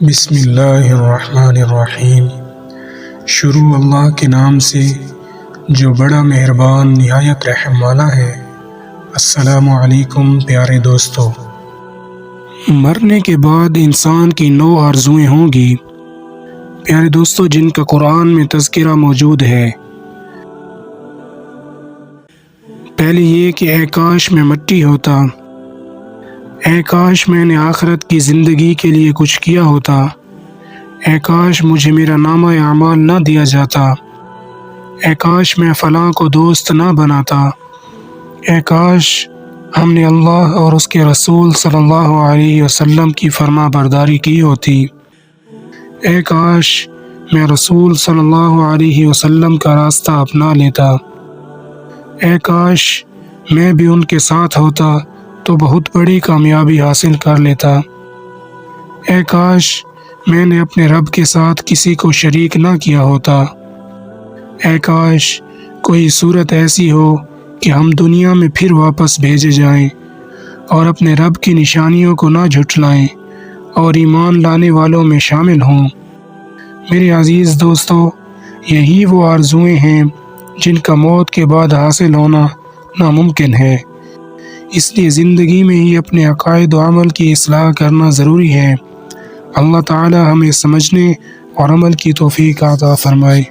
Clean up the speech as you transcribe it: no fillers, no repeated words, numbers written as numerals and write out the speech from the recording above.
بسم اللہ الرحمن الرحیم۔ شروع اللہ کے نام سے جو بڑا مہربان نہایت رحم والا ہے۔ السلام علیکم پیارے دوستو۔ مرنے کے بعد انسان کی 9 آرزوئیں ہوں گی پیارے دوستو، جن کا قرآن میں تذکرہ موجود ہے۔ پہلی یہ کہ اے کاش میں مٹی ہوتا، اے کاش میں نے آخرت کی زندگی کے لیے کچھ کیا ہوتا، اے کاش مجھے میرا نامہ اعمال نہ دیا جاتا، اے کاش میں فلاں کو دوست نہ بناتا، اے کاش ہم نے اللہ اور اس کے رسول صلی اللہ علیہ وسلم کی فرما برداری کی ہوتی، اے کاش میں رسول صلی اللہ علیہ وسلم کا راستہ اپنا لیتا، اے کاش میں بھی ان کے ساتھ ہوتا تو بہت بڑی کامیابی حاصل کر لیتا، اے کاش میں نے اپنے رب کے ساتھ کسی کو شریک نہ کیا ہوتا، اے کاش کوئی صورت ایسی ہو کہ ہم دنیا میں پھر واپس بھیجے جائیں اور اپنے رب کی نشانیوں کو نہ جھٹلائیں اور ایمان لانے والوں میں شامل ہوں۔ میرے عزیز دوستو، یہی وہ آرزوئیں ہیں جن کا موت کے بعد حاصل ہونا ناممکن ہے، اس لیے زندگی میں ہی اپنے عقائد و عمل کی اصلاح کرنا ضروری ہے۔ اللہ تعالی ہمیں سمجھنے اور عمل کی توفیق عطا فرمائے۔